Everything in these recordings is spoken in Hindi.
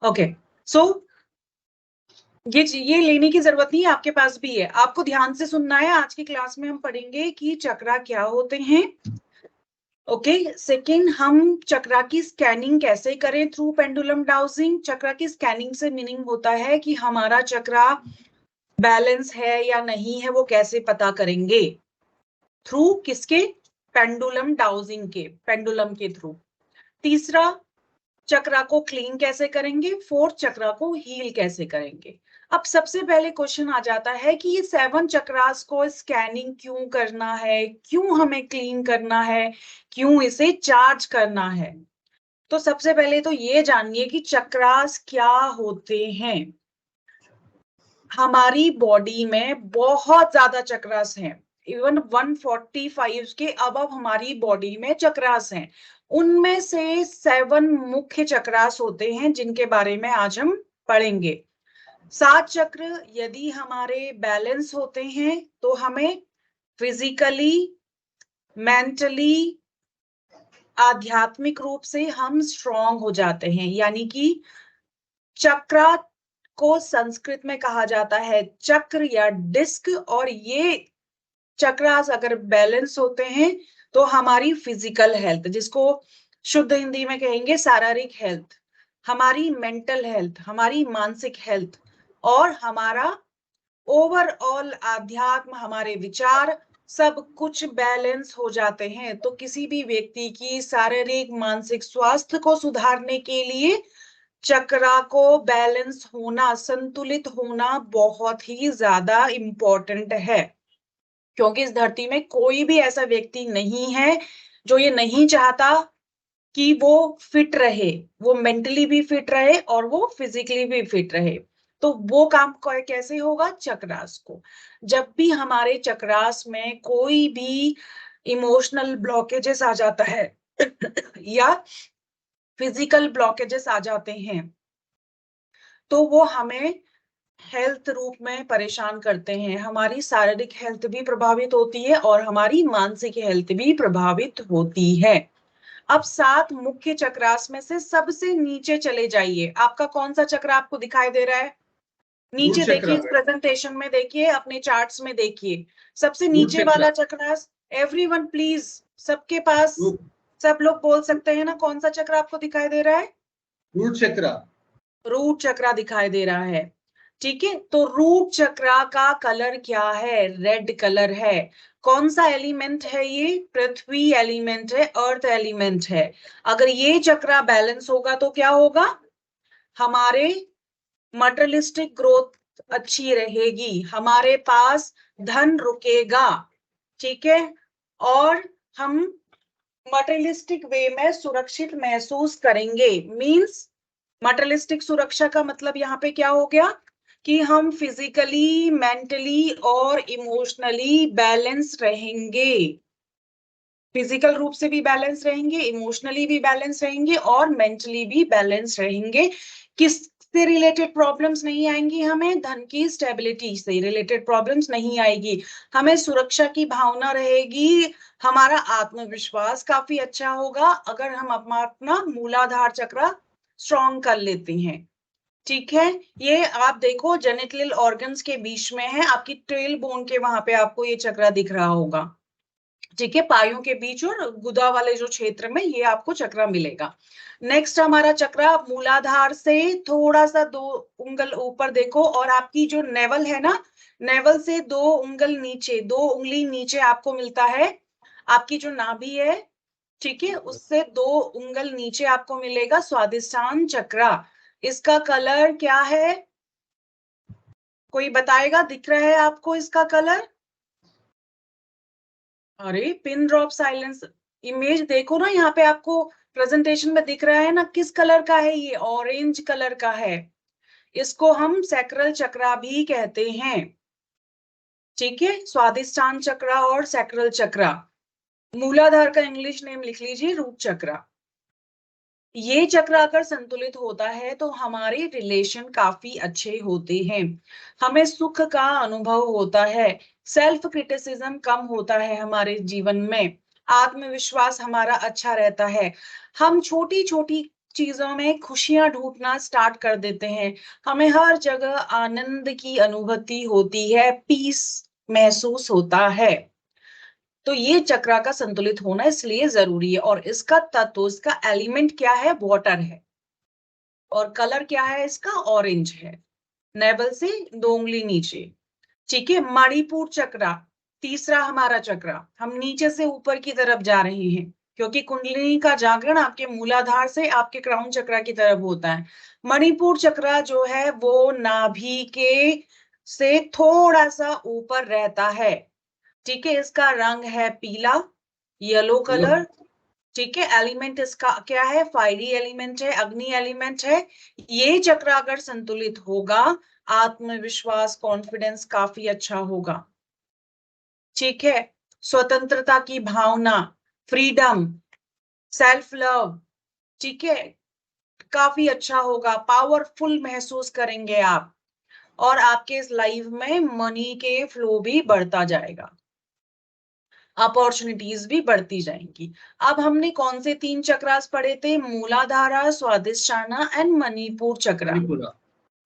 ओके, सो ये लेने की जरूरत नहीं है, आपके पास भी है, आपको ध्यान से सुनना है। आज की क्लास में हम पढ़ेंगे कि चक्रा क्या होते हैं। ओके, सेकंड हम चक्रा की स्कैनिंग कैसे करें थ्रू पेंडुलम डाउजिंग। चक्रा की स्कैनिंग से मीनिंग होता है कि हमारा चक्रा बैलेंस है या नहीं है, वो कैसे पता करेंगे, थ्रू किसके, पेंडुलम डाउजिंग के, पेंडुलम के थ्रू। तीसरा, चक्रा को क्लीन कैसे करेंगे। फोर्थ, चक्रा को हील कैसे करेंगे। अब सबसे पहले क्वेश्चन आ जाता है कि ये 7 चक्रास को स्कैनिंग क्यों करना है, क्यों हमें क्लीन करना है, क्यों इसे चार्ज करना है। तो सबसे पहले तो ये जानिए कि चक्रास क्या होते हैं। हमारी बॉडी में बहुत ज्यादा चक्रास हैं, इवन 145 के अबव हमारी बॉडी में चक्रास हैं। उनमें से 7 मुख्य चक्रास होते हैं जिनके बारे में आज हम पढ़ेंगे। 7 चक्र यदि हमारे बैलेंस होते हैं तो हमें फिजिकली, मेंटली, आध्यात्मिक रूप से हम स्ट्रांग हो जाते हैं। यानी कि चक्रा को संस्कृत में कहा जाता है चक्र या डिस्क, और ये चक्रास अगर बैलेंस होते हैं तो हमारी फिजिकल हेल्थ, जिसको शुद्ध हिंदी में कहेंगे शारीरिक हेल्थ, हमारी मेंटल हेल्थ, हमारी मानसिक हेल्थ, और हमारा ओवरऑल आध्यात्म, हमारे विचार, सब कुछ बैलेंस हो जाते हैं। तो किसी भी व्यक्ति की शारीरिक मानसिक स्वास्थ्य को सुधारने के लिए चक्रा को बैलेंस होना, संतुलित होना बहुत ही ज्यादा इंपॉर्टेंट है। क्योंकि इस धरती में कोई भी ऐसा व्यक्ति नहीं है जो ये नहीं चाहता कि वो फिट रहे, वो मेंटली भी फिट रहे और वो फिजिकली भी फिट रहे। तो वो काम कैसे होगा, चक्रास को। जब भी हमारे चक्रास में कोई भी इमोशनल ब्लॉकेजेस आ जाता है या फिजिकल ब्लॉकेजेस आ जाते हैं, तो वो हमें हेल्थ रूप में परेशान करते हैं। हमारी शारीरिक हेल्थ भी प्रभावित होती है और हमारी मानसिक हेल्थ भी प्रभावित होती है। अब 7 मुख्य चक्रास में से सबसे नीचे चले जाइए। आपका कौन सा चक्र आपको दिखाई दे रहा है, नीचे देखिए, इस प्रेजेंटेशन में देखिए, अपने चार्ट्स में देखिए, सबसे नीचे वाला चक्रास। एवरीवन प्लीज, सबके पास, सब लोग बोल सकते हैं ना, कौन सा चक्र आपको दिखाई दे रहा है। रूट चक्र, रूट चक्र दिखाई दे रहा है। ठीक है, तो रूट चक्र का कलर क्या है, रेड कलर है। कौन सा एलिमेंट है ये, पृथ्वी एलिमेंट है, अर्थ एलिमेंट है। अगर ये चक्र बैलेंस होगा तो क्या होगा, हमारे मटेरियलिस्टिक ग्रोथ अच्छी रहेगी, हमारे पास धन रुकेगा। ठीक है, और हम मटेरियलिस्टिक वे में सुरक्षित महसूस करेंगे। मींस मटेरियलिस्टिक सुरक्षा का मतलब यहाँ पे क्या हो गया कि हम फिजिकली, मेंटली और इमोशनली बैलेंस रहेंगे। फिजिकल रूप से भी बैलेंस रहेंगे, इमोशनली भी बैलेंस रहेंगे और मेंटली भी बैलेंस रहेंगे। किससे रिलेटेड प्रॉब्लम्स नहीं आएंगी, हमें धन की स्टेबिलिटी से रिलेटेड प्रॉब्लम्स नहीं आएगी, हमें सुरक्षा की भावना रहेगी, हमारा आत्मविश्वास काफी अच्छा होगा अगर हम अपना मूलाधार चक्र स्ट्रॉन्ग कर लेते हैं। ठीक है, ये आप देखो जेनिटल ऑर्गन्स के बीच में है, आपकी टेल बोन के वहां पे आपको ये चक्र दिख रहा होगा। ठीक है, पायों के बीच और गुदा वाले जो क्षेत्र में ये आपको चक्र मिलेगा। नेक्स्ट हमारा चक्र मूलाधार से थोड़ा सा 2 उंगल ऊपर देखो, और आपकी जो नेवल है ना, नेवल से 2 उंगल नीचे, 2 उंगली नीचे आपको मिलता है आपकी जो नाभि है। ठीक है, उससे 2 उंगल नीचे आपको मिलेगा स्वादिष्टान चक्र। इसका कलर क्या है, कोई बताएगा, दिख रहा है आपको इसका कलर। अरे पिन ड्रॉप साइलेंस, इमेज देखो ना, यहाँ पे आपको प्रेजेंटेशन में दिख रहा है ना, किस कलर का है, ये ऑरेंज कलर का है। इसको हम सैक्रल चक्र भी कहते हैं। ठीक है, स्वादिष्टान चक्र और सैक्रल चक्र। मूलाधार का इंग्लिश नेम लिख लीजिए, रूट चक्र। ये चक्र अगर संतुलित होता है तो हमारे रिलेशन काफी अच्छे होते हैं, हमें सुख का अनुभव होता है, सेल्फ क्रिटिसिज्म कम होता है हमारे जीवन में, आत्मविश्वास हमारा अच्छा रहता है, हम छोटी छोटी चीजों में खुशियां ढूंढना स्टार्ट कर देते हैं, हमें हर जगह आनंद की अनुभूति होती है, पीस महसूस होता है। तो ये चक्रा का संतुलित होना इसलिए जरूरी है। और इसका तत्व, इसका एलिमेंट क्या है? वाटर है। और कलर क्या है इसका? ऑरेंज है। नेवल से 2 उंगली नीचे। ठीक है। मणिपुर चक्रा, तीसरा हमारा चक्रा, हम नीचे से ऊपर की तरफ जा रहे हैं क्योंकि कुंडलिनी का जागरण आपके मूलाधार से आपके क्राउन चक्रा की तरफ होता है। मणिपुर चक्रा जो है वो नाभि के से थोड़ा सा ऊपर रहता है। ठीक है। इसका रंग है पीला, येलो कलर। ठीक है। एलिमेंट इसका क्या है? फायरी एलिमेंट है, अग्नि एलिमेंट है। ये चक्र अगर संतुलित होगा, आत्मविश्वास, कॉन्फिडेंस काफी अच्छा होगा। ठीक है। स्वतंत्रता की भावना, फ्रीडम, सेल्फ लव, ठीक है, काफी अच्छा होगा। पावरफुल महसूस करेंगे आप। और आपके इस लाइफ में मनी के फ्लो भी बढ़ता जाएगा, अपॉर्चुनिटीज भी बढ़ती जाएंगी। अब हमने कौन से 3 चक्रास पढ़े थे? मूलाधारा, स्वादिष्ठाना एंड मणिपुर चक्रा।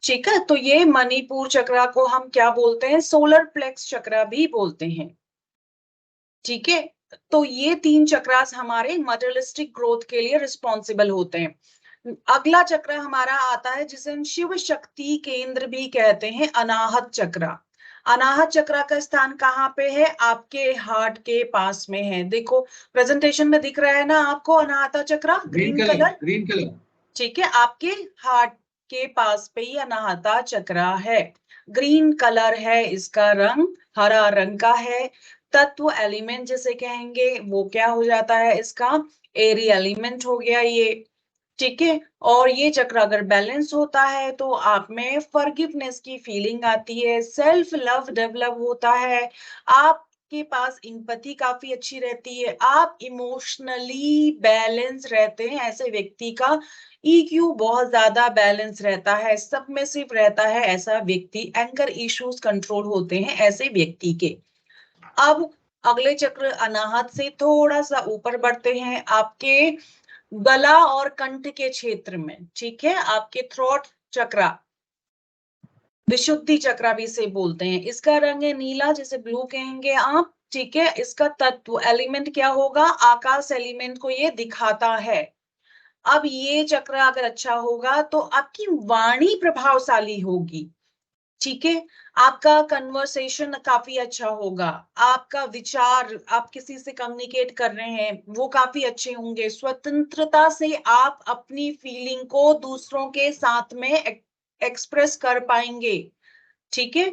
ठीक है। तो ये मणिपुर चक्रा को हम क्या बोलते हैं? सोलर प्लेक्स चक्रा भी बोलते हैं। ठीक है। तो ये 3 चक्रास हमारे मटेरियलिस्टिक ग्रोथ के लिए रिस्पॉन्सिबल होते हैं। अगला चक्र हमारा आता है जिसे हम शिव शक्ति केंद्र भी कहते हैं, अनाहत चक्रा। अनाहत चक्र का स्थान कहाँ पे है? आपके हार्ट के पास में है। देखो प्रेजेंटेशन में दिख रहा है ना आपको अनाहता चक्र, ग्रीन कलर। Green colour. ठीक है। आपके हार्ट के पास पे ही अनाहता चक्र है, ग्रीन कलर है इसका रंग, हरा रंग का है। तत्व एलिमेंट जिसे कहेंगे वो क्या हो जाता है इसका? एरी एलिमेंट हो गया ये। ठीक है। और ये चक्र अगर बैलेंस होता है तो आप में फॉरगिवनेस की फीलिंग आती है, सेल्फ लव डेवलप होता है, आपके पास इंपैथी काफी अच्छी रहती है, आप इमोशनली बैलेंस रहते हैं। ऐसे व्यक्ति का ईक्यू बहुत ज्यादा बैलेंस रहता है, सबमिसिव रहता है ऐसा व्यक्ति, एंगर इश्यूज कंट्रोल होते हैं ऐसे व्यक्ति के। अब अगले चक्र अनाहत से थोड़ा सा ऊपर बढ़ते हैं, आपके गला और कंठ के क्षेत्र में। ठीक है। आपके थ्रोट चक्रा, विशुद्धि चक्रा भी इसे बोलते हैं। इसका रंग है नीला, जैसे ब्लू कहेंगे आप। ठीक है। इसका तत्व एलिमेंट क्या होगा? आकाश एलिमेंट को ये दिखाता है। अब ये चक्र अगर अच्छा होगा तो आपकी वाणी प्रभावशाली होगी। ठीक है। आपका कन्वर्सेशन काफी अच्छा होगा, आपका विचार, आप किसी से कम्युनिकेट कर रहे हैं वो काफी अच्छे होंगे। स्वतंत्रता से आप अपनी फीलिंग को दूसरों के साथ में एक्सप्रेस कर पाएंगे। ठीक है।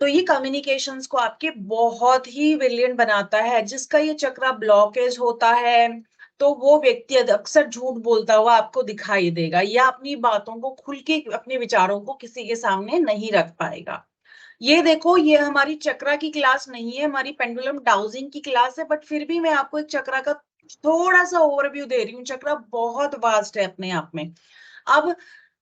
तो ये कम्युनिकेशंस को आपके बहुत ही ब्रिलियंट बनाता है। जिसका ये चक्र ब्लॉकेज होता है तो वो व्यक्ति अक्सर झूठ बोलता हुआ आपको दिखाई देगा, या अपनी बातों को खुल के, अपने विचारों को किसी के सामने नहीं रख पाएगा। ये देखो, ये हमारी चक्रा की क्लास नहीं है, हमारी पेंडुलम डाउजिंग की क्लास है, बट फिर भी मैं आपको एक चक्रा का थोड़ा सा ओवरव्यू दे रही हूँ। चक्रा बहुत वास्ट है अपने आप में। अब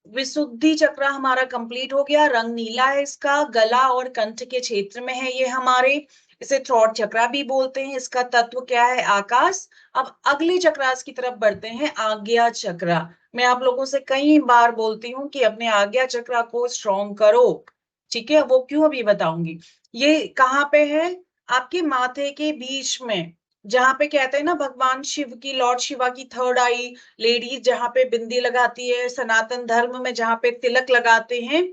विशुद्धि चक्र हमारा कंप्लीट हो गया, रंग नीला है इसका, गला और कंठ के क्षेत्र में है ये हमारे, इसे थ्रोट चक्र भी बोलते हैं। इसका तत्व क्या है? आकाश। अब अगले चक्रास की तरफ बढ़ते हैं, आज्ञा चक्र। मैं आप लोगों से कई बार बोलती हूँ कि अपने आज्ञा चक्र को स्ट्रॉन्ग करो। ठीक है। वो क्यों अभी बताऊंगी। ये कहाँ पे है? आपके माथे के बीच में, जहां पे कहते हैं ना भगवान शिव की, लॉर्ड शिवा की थर्ड आई, लेडीज जहां पे बिंदी लगाती है, सनातन धर्म में जहां पे तिलक लगाते हैं,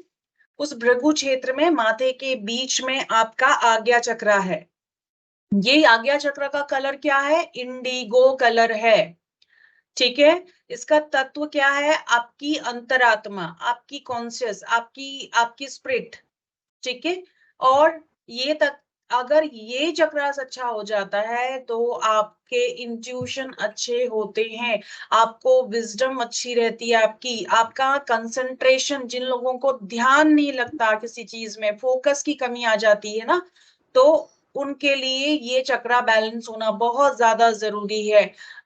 उस भृगु क्षेत्र में माथे के बीच में आपका आज्ञा चक्र है। ये आज्ञा चक्र का कलर क्या है? इंडिगो कलर है। ठीक है। इसका तत्व क्या है? आपकी अंतरात्मा, आपकी कॉन्शियस, आपकी आपकी स्पिरिट। ठीक है। और ये तक, अगर ये चक्रास अच्छा हो जाता है तो आपके इंट्यूशन अच्छे होते हैं, आपको विजडम अच्छी रहती है आपकी, आपका कंसंट्रेशन, जिन लोगों को ध्यान नहीं लगता किसी चीज में, फोकस की कमी आ जाती है ना, तो उनके लिए ये चक्रा बैलेंस होना बहुत ज्यादा जरूरी है।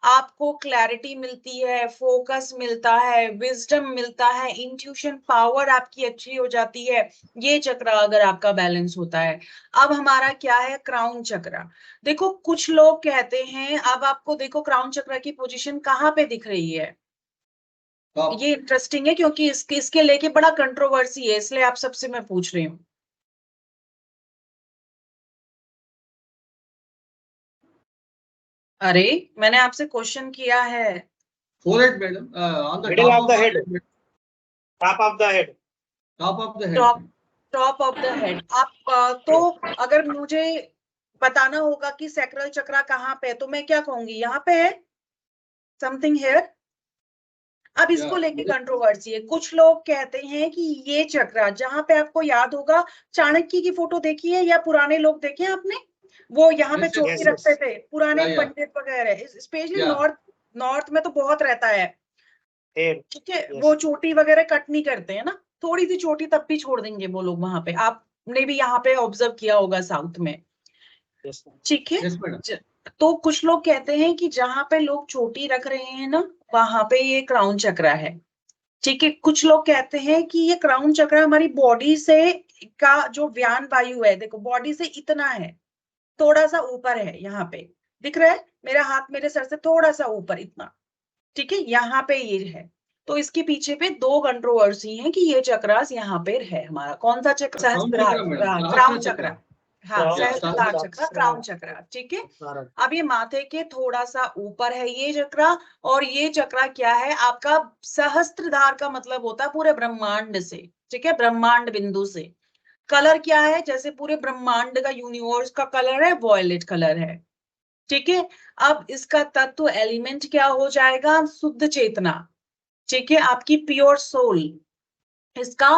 आपको क्लैरिटी मिलती है, फोकस मिलता है, विजडम मिलता है, इंट्यूशन पावर आपकी अच्छी हो जाती है, ये चक्र अगर आपका बैलेंस होता है। अब हमारा क्या है? क्राउन चक्र। देखो कुछ लोग कहते हैं, अब आपको देखो क्राउन चक्र की पोजीशन कहाँ पे दिख रही है? ये इंटरेस्टिंग है क्योंकि इसके लेके बड़ा कंट्रोवर्सी है, इसलिए आप सबसे मैं पूछ रही हूँ। अरे मैंने आपसे क्वेश्चन किया है। forehead madam, on the Middle top of the head. forehead, Top of the head. top of the head. Top of the head. आप तो अगर मुझे बताना होगा कि सैक्रल चक्रा कहाँ पे है तो मैं क्या कहूंगी, यहाँ पे है, समथिंग हियर। अब इसको लेके कंट्रोवर्सी है। कुछ लोग कहते हैं कि ये चक्रा जहां पे, आपको याद होगा चाणक्य की फोटो देखी है या पुराने लोग देखे हैं आपने, वो यहाँ पे चोटी रखते थे पुराने पंडित वगैरह, स्पेशली नॉर्थ में तो बहुत रहता है, ठीक है। वो चोटी वगैरह कट नहीं करते हैं ना, थोड़ी सी चोटी तब भी छोड़ देंगे वो लोग वहां पे, आपने भी यहाँ पे ऑब्जर्व किया होगा साउथ में, ठीक है। तो कुछ लोग कहते हैं कि जहां पे लोग चोटी रख रहे हैं ना, वहां पे ये क्राउन चक्रा है, ठीक है। कुछ लोग कहते हैं कि ये क्राउन चक्र हमारी बॉडी से का जो व्यान वायु है, देखो बॉडी से इतना है, थोड़ा सा ऊपर है, यहाँ पे दिख रहा है, मेरा हाथ मेरे सर से थोड़ा सा ऊपर इतना, ठीक है, यहाँ पे ये है। तो इसके पीछे पे दो कंट्रोवर्सी है कि ये चक्रास यहाँ पे है हमारा, कौन सा चक्र, सहस्त्रार, क्राउन चक्र, हाँ सहस्त्रार चक्र, क्राउन चक्र, ठीक है। अब ये माथे के थोड़ा सा ऊपर है ये चक्रा, और ये चक्रा क्या है आपका, सहस्त्रधार का मतलब होता है पूरे ब्रह्मांड से, ठीक है, ब्रह्मांड बिंदु से। कलर क्या है, जैसे पूरे ब्रह्मांड का यूनिवर्स का कलर है, वॉयलेट कलर है, ठीक है। अब इसका तत्व एलिमेंट क्या हो जाएगा, शुद्ध चेतना, ठीक है, आपकी प्योर सोल। इसका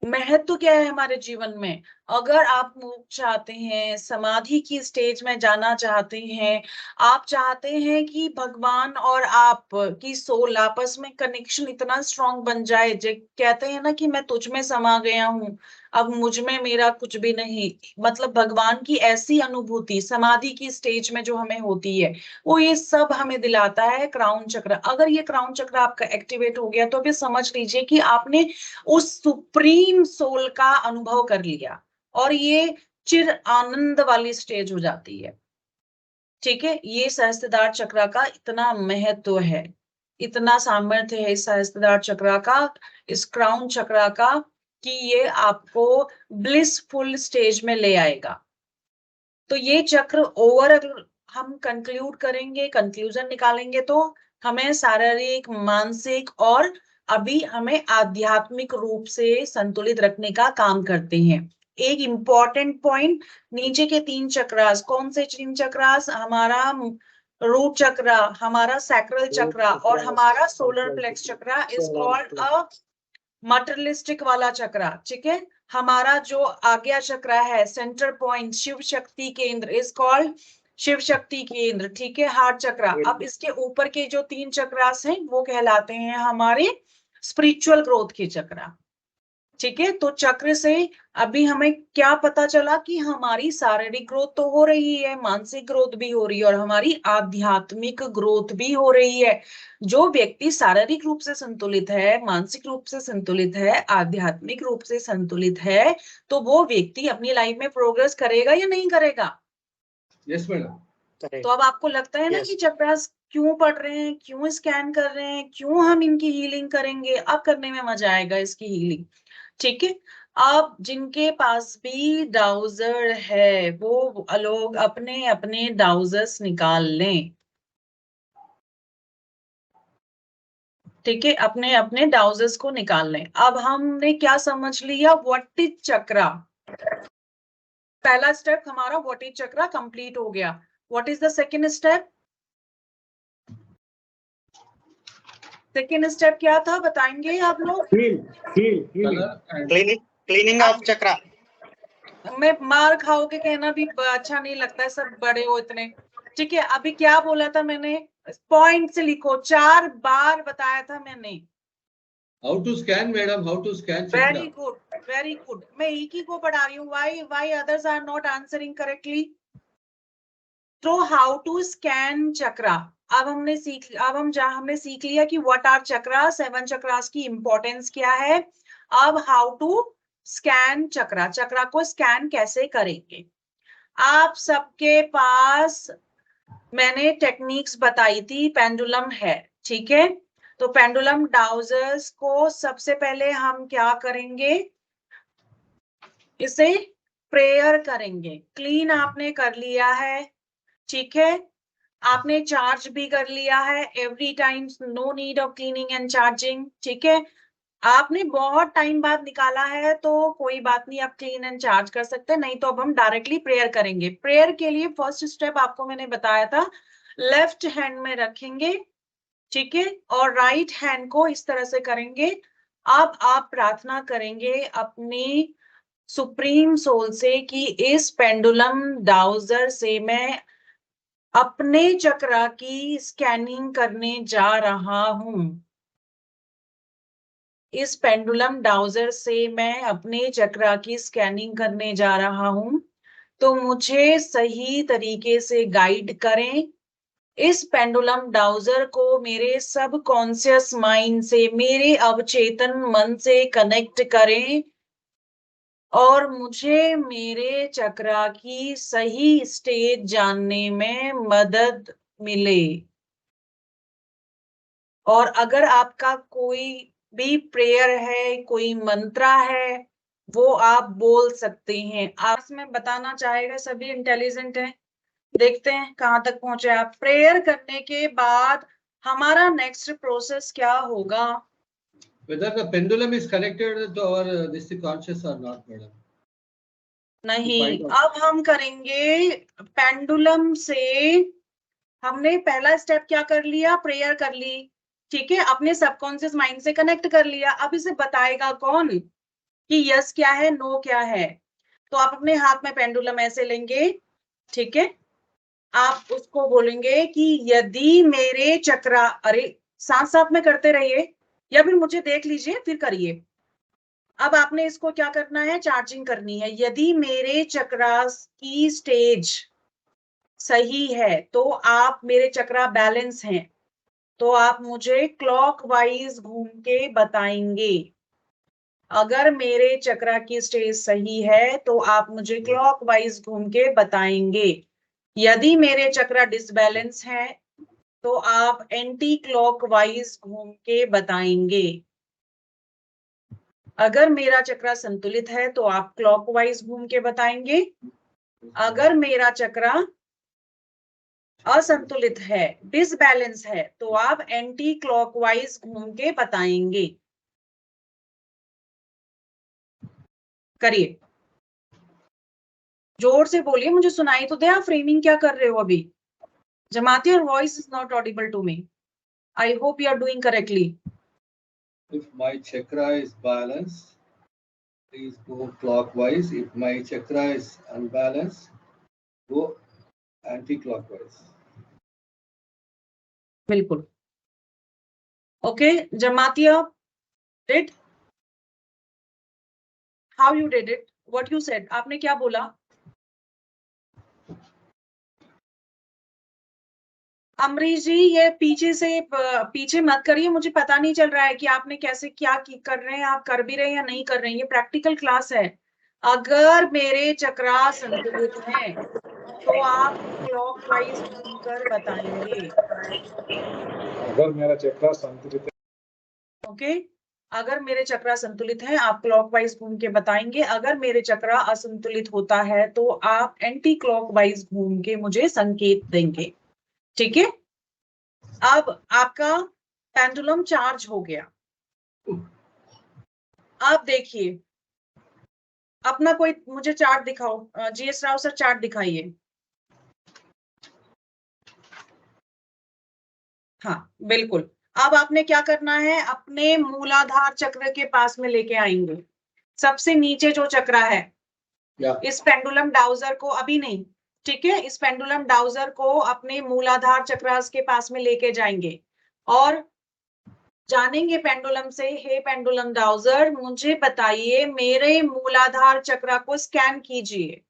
महत्व क्या है हमारे जीवन में, अगर आप मोक्ष चाहते हैं, समाधि की स्टेज में जाना चाहते हैं, आप चाहते हैं कि भगवान और आप की सोल आपस में कनेक्शन इतना स्ट्रांग बन जाए, जो कहते हैं ना कि मैं तुझ में समा गया हूं, अब मुझ में मेरा कुछ भी नहीं, मतलब भगवान की ऐसी अनुभूति समाधि की स्टेज में जो हमें होती है, वो ये सब हमें दिलाता है क्राउन चक्र। अगर ये क्राउन चक्र आपका एक्टिवेट हो गया तो फिर समझ लीजिए कि आपने उस सुप्रीम सोल का अनुभव कर लिया, और ये चिर आनंद वाली स्टेज हो जाती है, ठीक है। ये सहस्त्रधार चक्र का इतना महत्व है, इतना सामर्थ्य है इस सहस्त्रधार चक्र का, इस क्राउन चक्र का, कि ये आपको ब्लिसफुल स्टेज में ले आएगा। तो ये चक्र ओवर अगर हम कंक्लूड करेंगे, कंक्लूजन निकालेंगे, तो हमें शारीरिक, मानसिक और अभी हमें आध्यात्मिक रूप से संतुलित रखने का काम करते हैं। एक इंपॉर्टेंट पॉइंट, नीचे के तीन चक्रास, कौन से तीन चक्रास, हमारा रूट चक्र, हमारा सैक्रल चक्र और हमारा solar plexus chakra is called a materialistic वाला चक्र, ठीक है। हमारा जो आज्ञा चक्र है, सेंटर पॉइंट, शिव शक्ति केंद्र इज कॉल्ड शिव शक्ति केंद्र, ठीक है, हार्ट चक्र। अब इसके ऊपर के जो तीन चक्रास हैं वो कहलाते हैं हमारे स्पिरिचुअल ग्रोथ के चक्र, ठीक है। तो चक्र से अभी हमें क्या पता चला कि हमारी शारीरिक ग्रोथ तो हो रही है, मानसिक ग्रोथ भी हो रही है और हमारी आध्यात्मिक ग्रोथ भी हो रही है। जो व्यक्ति शारीरिक रूप से संतुलित है, मानसिक रूप से संतुलित है, आध्यात्मिक रूप से संतुलित है, तो वो व्यक्ति अपनी लाइफ में प्रोग्रेस करेगा या नहीं करेगा? Yes madam. तो अब आपको लगता है ना कि चक्रास क्यों पढ़ रहे हैं, क्यों स्कैन कर रहे हैं, क्यों हम इनकी हीलिंग करेंगे, अब करने में मजा आएगा इसकी हीलिंग, ठीक है। अब जिनके पास भी डाउजर है वो लोग अपने अपने डाउजर्स निकाल लें, ठीक है, अपने अपने डाउजर्स को निकाल लें। अब हमने क्या समझ लिया, व्हाट इज चक्रा, पहला स्टेप हमारा व्हाट इज चक्रा कंप्लीट हो गया। What is the second step, second step क्या था बताएंगे आप लोग? क्लीनिंग ऑफ चक्रा। मैं मार खाओ के कहना भी अच्छा नहीं लगता है, सब बड़े हो इतने, ठीक है। अभी क्या बोला था मैंने, पॉइंट से लिखो, 4 बार बताया था मैंने। How to scan madam, how to scan chakra. Very good, very good. मैं एक ही को पढ़ा रही हूँ, why others are not answering correctly. तो हाउ टू स्कैन चक्रा, अब हमने सीख लिया कि व्हाट आर चक्रा, 7 चक्रास की इंपॉर्टेंस क्या है। अब हाउ टू स्कैन चक्रा, चक्रा को स्कैन कैसे करेंगे। आप सबके पास मैंने टेक्निक्स बताई थी, पेंडुलम है, ठीक है। तो पेंडुलम डाउजर्स को सबसे पहले हम क्या करेंगे, इसे प्रेयर करेंगे। क्लीन आपने कर लिया है, ठीक है, आपने चार्ज भी कर लिया है। Every time no need of cleaning and charging, ठीक है। आपने बहुत टाइम बाद निकाला है तो कोई बात नहीं, आप क्लीन एंड चार्ज कर सकते हैं, नहीं तो अब हम डायरेक्टली प्रेयर करेंगे। प्रेयर के लिए फर्स्ट स्टेप आपको मैंने बताया था, लेफ्ट हैंड में रखेंगे, ठीक है, और राइट हैंड को इस तरह से करेंगे। अब आप प्रार्थना करेंगे अपनी सुप्रीम सोल से कि इस पेंडुलम डाउजर से मैं अपने चक्रा की स्कैनिंग करने जा रहा हूं। इस पेंडुलम डाउजर से मैं अपने चक्रा की स्कैनिंग करने जा रहा हूं, तो मुझे सही तरीके से गाइड करें। इस पेंडुलम डाउजर को मेरे सब कॉन्शियस माइंड से, मेरे अवचेतन मन से कनेक्ट करें और मुझे मेरे चक्रा की सही स्टेज जानने में मदद मिले। और अगर आपका कोई भी प्रेयर है, कोई मंत्रा है, वो आप बोल सकते हैं। आप में बताना चाहेगा, सभी इंटेलिजेंट हैं, देखते हैं कहां तक पहुंचे आप। प्रेयर करने के बाद हमारा नेक्स्ट प्रोसेस क्या होगा? Whether the pendulum is connected to our this conscious or not, madam. नहीं, अब हम करेंगे पेंडुलम से। हमने पहला स्टेप क्या कर लिया, प्रेयर कर ली, ठीक है, अपने सबकॉन्शियस माइंड से कनेक्ट कर लिया। अब इसे बताएगा कौन कि यस क्या है, नो क्या है? तो आप अपने हाथ में पेंडुलम ऐसे लेंगे, ठीक है, आप उसको बोलेंगे कि यदि मेरे चक्रा, अरे साथ साथ में करते रहिए या फिर मुझे देख लीजिए फिर करिए। अब आपने इसको क्या करना है, चार्जिंग करनी है। यदि मेरे चक्रा की स्टेज सही है तो आप, मेरे चक्रा बैलेंस हैं तो आप मुझे क्लॉकवाइज घूम के बताएंगे। अगर मेरे चक्रा की स्टेज सही है तो आप मुझे क्लॉकवाइज घूम के बताएंगे। यदि मेरे चक्रा डिसबैलेंस है तो आप एंटी क्लॉकवाइज घूम के बताएंगे। अगर मेरा चक्रा संतुलित है तो आप क्लॉकवाइज घूम के बताएंगे। अगर मेरा चक्रा असंतुलित है, डिसबैलेंस है, तो आप एंटी क्लॉकवाइज घूम के बताएंगे। करिए, जोर से बोलिए, मुझे सुनाई तो दे। आप फ्रेमिंग क्या कर रहे हो अभी? Jamati, your voice is not audible to me. I hope you are doing correctly. If my chakra is balanced, please go clockwise. If my chakra is unbalanced, go anti-clockwise. बिल्कुल okay. Jamatia, did how you did it, what you said, आपने क्या बोला? अमरीश जी, ये पीछे से पीछे मत करिए, मुझे पता नहीं चल रहा है कि आपने कैसे क्या कर रहे हैं, आप कर भी रहे हैं या नहीं कर रहे हैं। ये प्रैक्टिकल क्लास है। अगर मेरे चक्रा संतुलित हैं तो आप क्लॉकवाइज घूमकर बताएंगे। अगर मेरा चक्रा संतुलित है, ओके, अगर मेरे चक्रा संतुलित है आप क्लॉकवाइज घूम के बताएंगे। अगर मेरे चक्रा असंतुलित होता है तो आप एंटी क्लॉकवाइज घूम के मुझे संकेत देंगे, ठीक है। अब आपका पेंडुलम चार्ज हो गया। अब देखिए, अपना कोई मुझे चार्ट दिखाओ। जीएस राव सर, चार्ट दिखाइए। हाँ बिल्कुल। अब आपने क्या करना है, अपने मूलाधार चक्र के पास में लेके आएंगे। सबसे नीचे जो चक्र है, इस पेंडुलम डाउजर को, अभी नहीं, ठीक है, इस पेंडुलम डाउजर को अपने मूलाधार चक्र के पास में लेके जाएंगे और जानेंगे पेंडुलम से, हे पेंडुलम डाउजर, मुझे बताइए, मेरे मूलाधार चक्र को स्कैन कीजिए,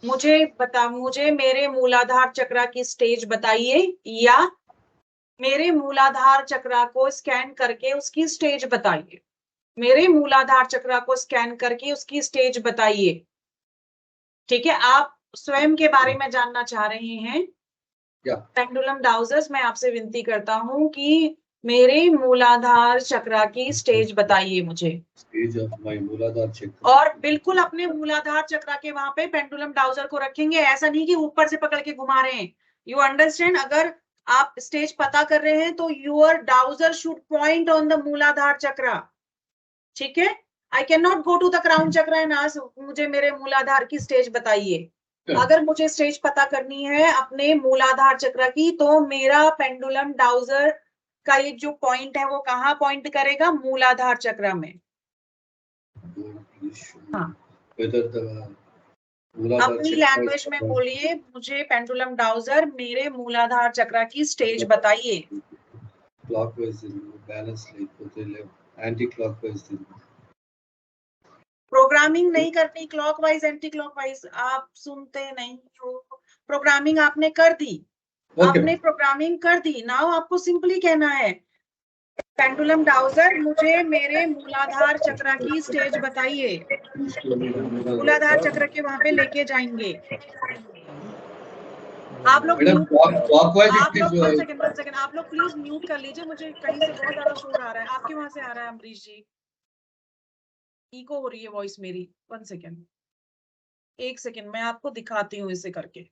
मुझे मेरे मूलाधार चक्र की स्टेज बताइए, या मेरे मूलाधार चक्र को स्कैन करके उसकी स्टेज बताइए। मेरे मूलाधार चक्र को स्कैन करके उसकी स्टेज बताइए, ठीक है। आप स्वयं के बारे में जानना चाह रहे हैं। पेंडुलम डाउजर्स, मैं आपसे विनती करता हूं कि मेरे मूलाधार चक्र की स्टेज बताइए मुझे। Stage of my Mooladhara chakra. और बिल्कुल अपने मूलाधार चक्र के वहां पे पेंडुलम डाउजर को रखेंगे, ऐसा नहीं कि ऊपर से पकड़ के घुमा रहे हैं। You understand? अगर आप स्टेज पता कर रहे हैं तो your dowser should point on the Muladhara chakra, ठीक है? I can not go to the crown chakra and ask मुझे मेरे मूलाधार की स्टेज बताइए। अगर मुझे स्टेज पता करनी है अपने मूलाधार चक्र की, तो मेरा पेंडुलम डाउजर का ये जो पॉइंट है वो कहाँ पॉइंट करेगा? मूलाधार चक्र में। हाँ, Whether the Mooladhara अपनी chakra लैंग्वेज is में बोलिए, मुझे पेंडुलम डाउजर मेरे मूलाधार चक्र की स्टेज बताइए। clockwise in balance like होते left, anti-clockwise in. प्रोग्रामिंग नहीं करनी क्लॉकवाइज एंटी क्लॉकवाइज, आप सुनते नहीं हो। प्रोग्रामिंग आपने कर दी, आपने प्रोग्रामिंग कर दी। नाउ आपको सिंपली कहना है पेंडुलम डाउजर मुझे मेरे मूलाधार चक्र की स्टेज बताइए। मूलाधार चक्र के वहां पे लेके जाएंगे। आप लोग Madam, clockwise आप it लोग is. 1 सेकंड आप लोग प्लीज म्यूट कर लीजिए, मुझे कहीं से बहुत ज्यादा शोर आ रहा है। आपके वहां से आ रहा है अमरीश जी, इको हो रही है वॉइस मेरी। 1 सेकंड, 1 सेकंड, मैं आपको दिखाती हूँ इसे करके।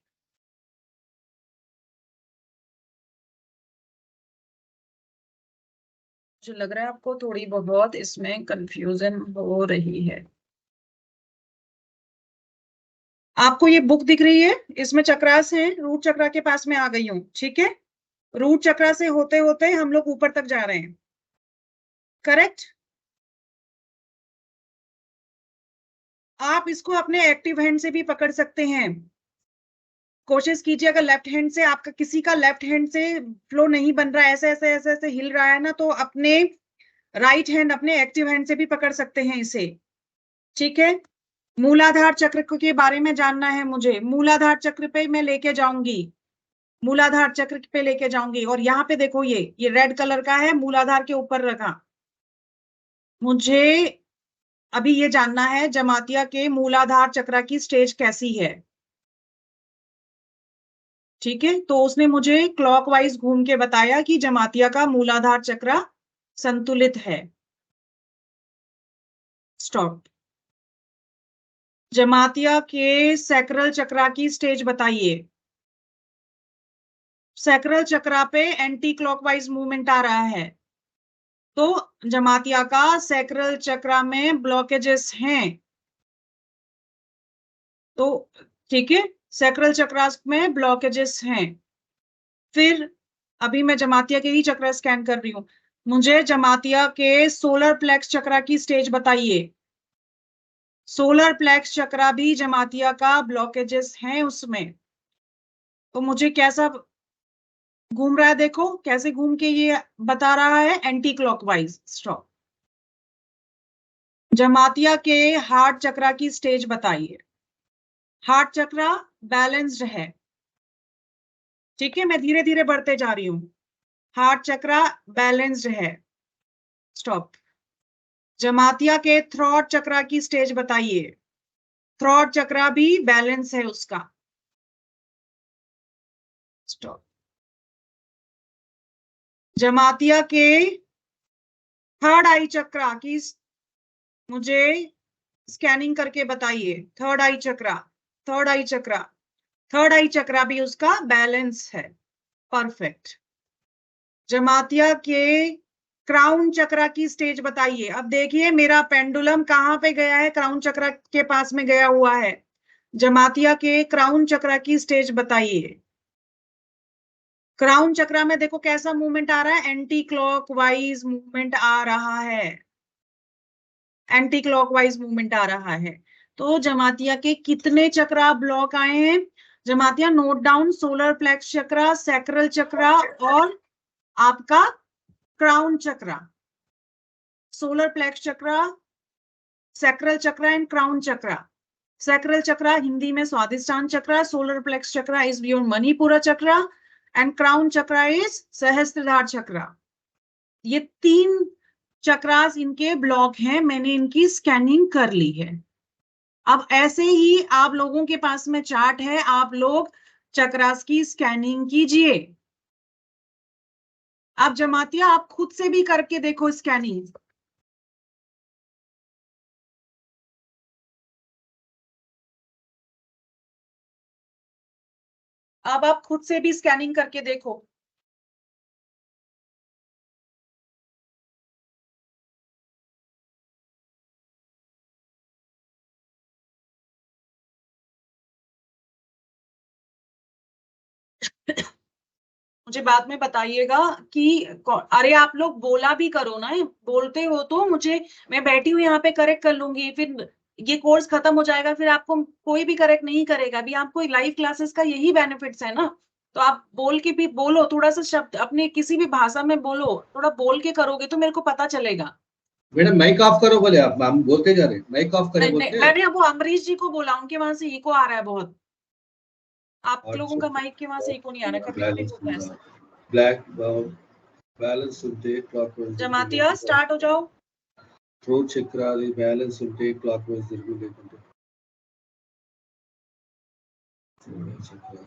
मुझे लग रहा है आपको थोड़ी बहुत इसमें कंफ्यूजन हो रही है। आपको ये बुक दिख रही है, इसमें चक्रास है। रूट चक्र के पास में आ गई हूँ, ठीक है? रूट चक्र से होते होते हम लोग ऊपर तक जा रहे हैं, करेक्ट? आप इसको अपने एक्टिव हैंड से भी पकड़ सकते हैं। कोशिश कीजिए, अगर लेफ्ट हैंड से आपका किसी का लेफ्ट हैंड से फ्लो नहीं बन रहा है, ऐसे ऐसे ऐसे ऐसे हिल रहा है ना, तो अपने राइट हैंड, अपने एक्टिव हैंड से भी पकड़ सकते हैं इसे, ठीक है? मूलाधार चक्र के बारे में जानना है मुझे, मूलाधार चक्र पे मैं लेके जाऊंगी, मूलाधार चक्र पे लेके जाऊंगी। और यहाँ पे देखो, ये रेड कलर का है, मूलाधार के ऊपर रखा। मुझे अभी ये जानना है जमातिया के मूलाधार चक्र की स्टेज कैसी है, ठीक है? तो उसने मुझे क्लॉकवाइज घूम के बताया कि जमातिया का मूलाधार चक्र संतुलित है। स्टॉप। जमातिया के सैक्रल चक्र की स्टेज बताइए। सैक्रल चक्र पे एंटी क्लॉकवाइज मूवमेंट आ रहा है, तो जमातिया का सैक्रल चक्र में ब्लॉकेजेस हैं, तो ठीक है, सैक्रल चक्र में ब्लॉकेजेस हैं। फिर अभी मैं जमातिया के ही चक्र स्कैन कर रही हूं। मुझे जमातिया के सोलर प्लेक्स चक्र की स्टेज बताइए। सोलर प्लेक्स चक्र भी जमातिया का ब्लॉकेजेस हैं उसमें, तो मुझे कैसा घूम रहा है? देखो कैसे घूम के ये बता रहा है, एंटी क्लॉकवाइज। स्टॉप। जमातिया के हार्ट चक्र की स्टेज बताइए। हार्ट चक्र बैलेंस्ड है, ठीक है? मैं धीरे धीरे बढ़ते जा रही हूँ। हार्ट चक्र बैलेंस्ड है। स्टॉप। जमातिया के थ्रॉट चक्र की स्टेज बताइए। थ्रॉट चक्र भी बैलेंस है उसका। स्टॉप। जमातिया के थर्ड आई चक्र की मुझे स्कैनिंग करके बताइए। थर्ड आई चक्र, थर्ड आई चक्र, थर्ड आई चक्र भी उसका बैलेंस है। परफेक्ट। जमातिया के क्राउन चक्र की स्टेज बताइए। अब देखिए मेरा पेंडुलम कहाँ पे गया है, क्राउन चक्र के पास में गया हुआ है। जमातिया के क्राउन चक्र की स्टेज बताइए। क्राउन चक्र में देखो कैसा मूवमेंट आ रहा है, एंटी क्लॉकवाइज मूवमेंट आ रहा है, एंटी क्लॉकवाइज मूवमेंट आ रहा है। तो जमातिया के कितने चक्र ब्लॉक आए हैं? Jamatia note down, solar plexus chakra, sacral chakra और आपका crown chakra. Solar plexus chakra, sacral chakra and crown chakra. Sacral chakra Hindi में Swadhisthana chakra, solar plexus chakra is your Manipura chakra and crown chakra is सहस्त्रधार चक्र। ये 3 चक्रास इनके ब्लॉक हैं, मैंने इनकी स्कैनिंग कर ली है। अब ऐसे ही आप लोगों के पास में चार्ट है, आप लोग चक्रास की स्कैनिंग कीजिए। आप जमातिया आप खुद से भी करके देखो स्कैनिंग। अब आप खुद से भी स्कैनिंग करके देखो। मुझे बाद में बताइएगा कि अरे आप लोग बोला भी करो ना, बोलते हो तो मुझे, मैं बैठी हुई यहाँ पे करेक्ट कर लूंगी, फिर ये कोर्स खत्म हो जाएगा, फिर आपको कोई भी करेक्ट नहीं करेगा। अभी आपको लाइव क्लासेस का यही बेनिफिट्स है ना, तो आप बोल के भी बोलो, थोड़ा सा शब्द अपने किसी भी भाषा में बोलो, थोड़ा बोल के करोगे तो मेरे को पता चलेगा। मैडम माइक ऑफ करो बोले, आप हम बोलते जा रहे, माइक ऑफ करें बोलते। मैंने वो अमरीश जी को बोला, उनके वहां से इको आ रहा है बहुत, आप लोगों का माइक के वहां से इको नहीं आ रहा, कभी कभी होता है ऐसा। Black balance intake clockwise Jamatia start हो जाओ। throat chakra the balance intake clockwise తిరుగులేకుంటే chakra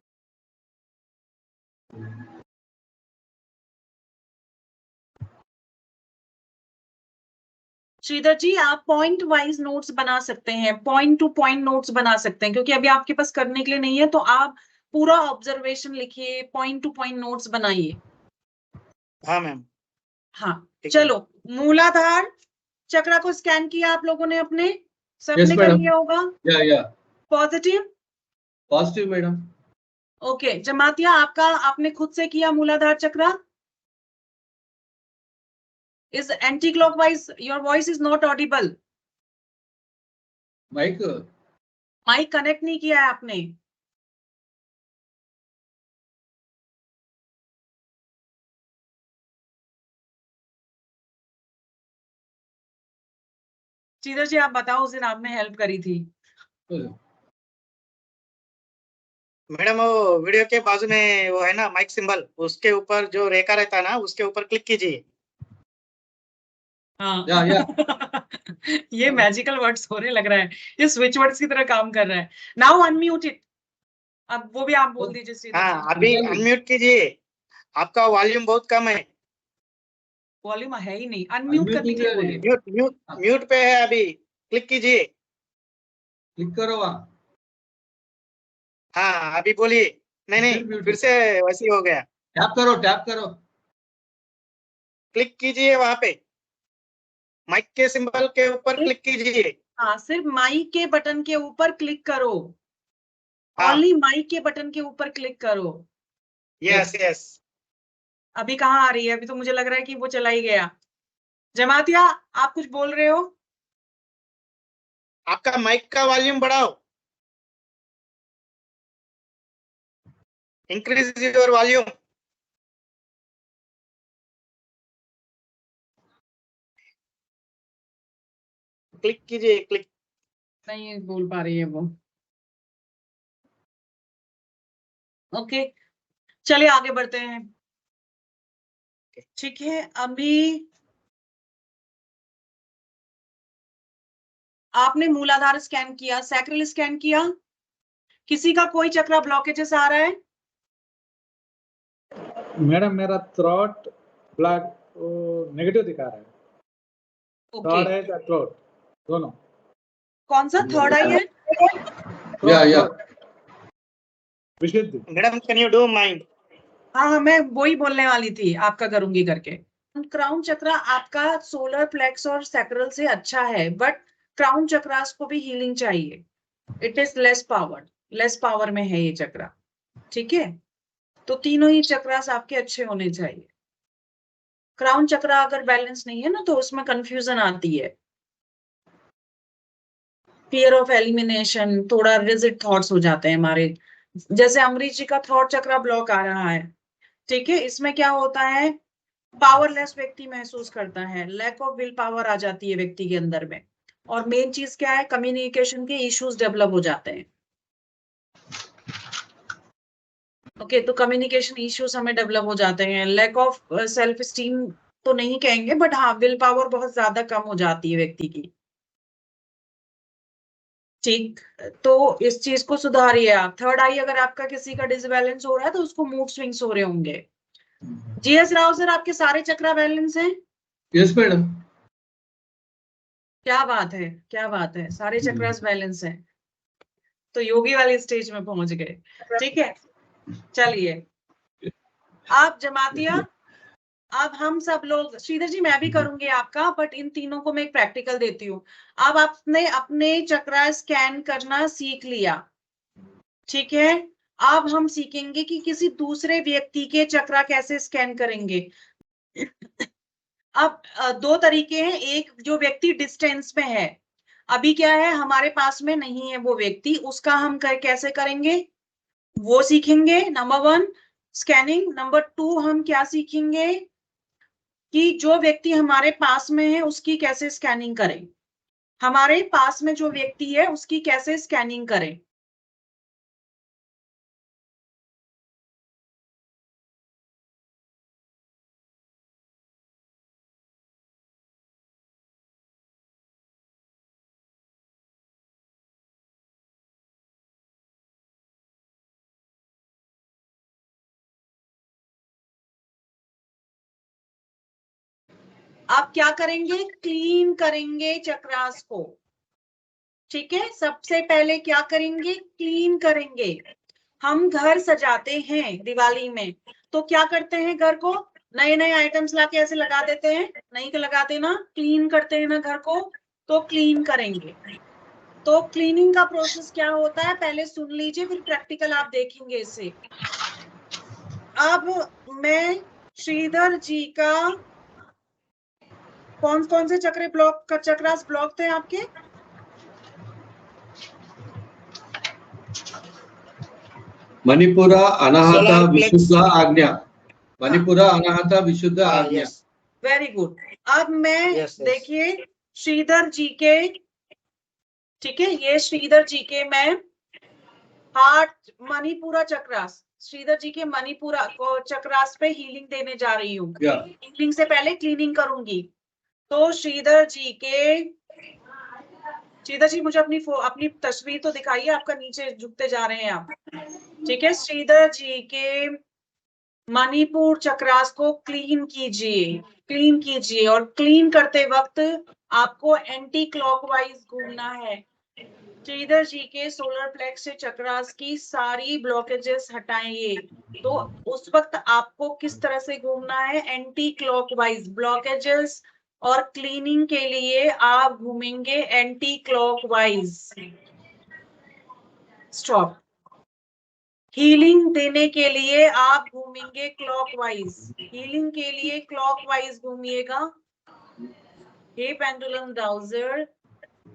Shridhar जी आप पॉइंट वाइज नोट्स बना सकते हैं, पॉइंट टू पॉइंट नोट्स बना सकते हैं, क्योंकि अभी आपके पास करने के लिए नहीं है, तो आप पूरा ऑब्जर्वेशन लिखिए, पॉइंट टू पॉइंट नोट्स बनाइए। हाँ मैम। हाँ ठीक है। चलो, मूलाधार चक्र को स्कैन किया आप लोगों ने अपने, सबने Yes, कर madam. लिया होगा। या पॉजिटिव मैडम। ओके, जमातिया आपका आपने खुद से किया Muladhara chakra. Is anti clockwise, your voice is not audible. Mic mic connect नहीं किया है आपने। श्रीधर जी आप बताओ, उस दिन आपने हेल्प करी थी। मैडम वो वीडियो के बाजू में वो है ना माइक सिंबल, उसके ऊपर जो रेखा रहता है ना, उसके ऊपर क्लिक कीजिए। हाँ या ये मैजिकल वर्ड्स होने लग रहा है, ये स्विच वर्ड्स की तरह काम कर रहा है। नाउ अनम्यूट इट, अब वो भी आप बोल दीजिए श्रीधर हाँ जी। अभी अनम्यूट कीजिए, आपका वॉल्यूम बहुत कम है। वॉल्यूम है ही नहीं, अनम्यूट करने के लिए बोलिए। म्यूट म्यूट म्यूट पे है, अभी क्लिक कीजिए। क्लिक करो वहाँ। हाँ अभी बोलिए। नहीं फिर से वैसे ही हो गया। टैप करो क्लिक कीजिए वहां पे, माइक के सिंबल के ऊपर क्लिक कीजिए। हाँ सिर्फ माइक के बटन के ऊपर क्लिक करो, हाँ ओनली माइक के बटन के ऊपर क्लिक करो। Yes yes. अभी कहाँ आ रही है? अभी तो मुझे लग रहा है कि वो चला ही गया। जमातिया आप कुछ बोल रहे हो? आपका माइक का वॉल्यूम बढ़ाओ, इंक्रीज योर वॉल्यूम। क्लिक कीजिए, क्लिक। नहीं बोल पा रही है वो। ओके चलिए आगे बढ़ते हैं। ठीक है, अभी आपने मूलाधार स्कैन किया, सैक्रल स्कैन किया, किसी का कोई चक्र ब्लॉकेजेस आ रहा है? मैडम मेरा थ्रोट ब्लैक नेगेटिव दिखा रहा है। ओके, थर्ड है या थ्रोट दोनों? कौन सा थर्ड आई है? या Vishuddhi. Madam can you do mind? हाँ मैं वही बोलने वाली थी, आपका करूंगी करके। क्राउन चक्र आपका सोलर प्लेक्स और सैक्रल से अच्छा है, बट क्राउन चक्रास को भी हीलिंग चाहिए। इट इज लेस पावर में है ये चक्र। ठीक है, तो तीनों ही चक्रास आपके अच्छे होने चाहिए। क्राउन चक्र अगर बैलेंस नहीं है ना, तो उसमें कंफ्यूजन आती है, फियर ऑफ एलिमिनेशन, थोड़ा रिजिड थॉट्स हो जाते हैं हमारे। जैसे अमरीश जी का थॉट चक्र ब्लॉक आ रहा है, ठीक है, इसमें क्या होता है, पावरलेस व्यक्ति महसूस करता है, लैक ऑफ विल पावर आ जाती है व्यक्ति के अंदर में, और मेन चीज क्या है, कम्युनिकेशन के इश्यूज डेवलप हो जाते हैं। ओके तो कम्युनिकेशन इश्यूज हमें डेवलप हो जाते हैं, लैक ऑफ सेल्फ स्टीम तो नहीं कहेंगे, बट हाँ विल पावर बहुत ज्यादा कम हो जाती है व्यक्ति की। ठीक, तो इस चीज को सुधारिए आप। थर्ड आई अगर आपका किसी का डिसबैलेंस हो रहा है, तो उसको मूड स्विंग्स हो रहे होंगे। जीएस राव सर, आपके सारे चक्रा बैलेंस हैं? Yes madam. क्या बात है, क्या बात है, सारे चक्रास बैलेंस हैं, तो योगी वाली स्टेज में पहुंच गए। ठीक है, चलिए आप जमातिया, अब हम सब लोग, श्रीधर जी मैं भी करूंगी आपका, बट इन तीनों को मैं एक प्रैक्टिकल देती हूँ। अब आपने अपने चक्रा स्कैन करना सीख लिया, ठीक है? अब हम सीखेंगे कि किसी दूसरे व्यक्ति के चक्रा कैसे स्कैन करेंगे। अब दो तरीके हैं, एक जो व्यक्ति डिस्टेंस में है, अभी क्या है हमारे पास में नहीं है वो व्यक्ति, उसका हम कैसे करेंगे वो सीखेंगे, नंबर 1 स्कैनिंग। नंबर 2 हम क्या सीखेंगे कि जो व्यक्ति हमारे पास में है उसकी कैसे स्कैनिंग करें, हमारे पास में जो व्यक्ति है उसकी कैसे स्कैनिंग करें। आप क्या करेंगे, क्लीन करेंगे चक्रास को, ठीक है? सबसे पहले क्या करेंगे, क्लीन करेंगे। हम घर सजाते हैं दिवाली में, तो क्या करते हैं, घर को नए नए आइटम्स लाके ऐसे लगा देते हैं, नहीं लगाते ना, क्लीन करते हैं ना घर को, तो क्लीन करेंगे। तो क्लीनिंग का प्रोसेस क्या होता है पहले सुन लीजिए, फिर प्रैक्टिकल आप देखेंगे इसे। अब मैं श्रीधर जी का कौन कौन से चक्रास ब्लॉक थे आपके? मणिपुरा, अनाहता, विशुद्ध, आज्ञा। मणिपुरा, अनाहता, विशुद्ध, आज्ञा। Very good. अब मैं देखिए श्रीधर जी के, ठीक है, ये श्रीधर जी के मैं हार्ट मणिपुरा चक्रास, श्रीधर जी के मणिपुरा चक्रास पे हीलिंग देने जा रही हूँ। हीलिंग से पहले क्लीनिंग करूंगी। तो श्रीधर जी मुझे अपनी तस्वीर तो दिखाइए, आपका नीचे झुकते जा रहे हैं आप, ठीक है? श्रीधर जी के मणिपुर चक्रास को क्लीन कीजिए और क्लीन करते वक्त आपको एंटी क्लॉकवाइज घूमना है। श्रीधर जी के सोलर प्लेक्स से चक्रास की सारी ब्लॉकेजेस हटाइए। तो उस वक्त आपको किस तरह से घूमना है, एंटी क्लॉकवाइज। ब्लॉकेजेस और क्लीनिंग के लिए आप घूमेंगे एंटी क्लॉकवाइज। स्टॉप। हीलिंग देने के लिए आप घूमेंगे क्लॉकवाइज, हीलिंग के लिए क्लॉकवाइज घूमिएगा। हे पेंडुलम डाउजर,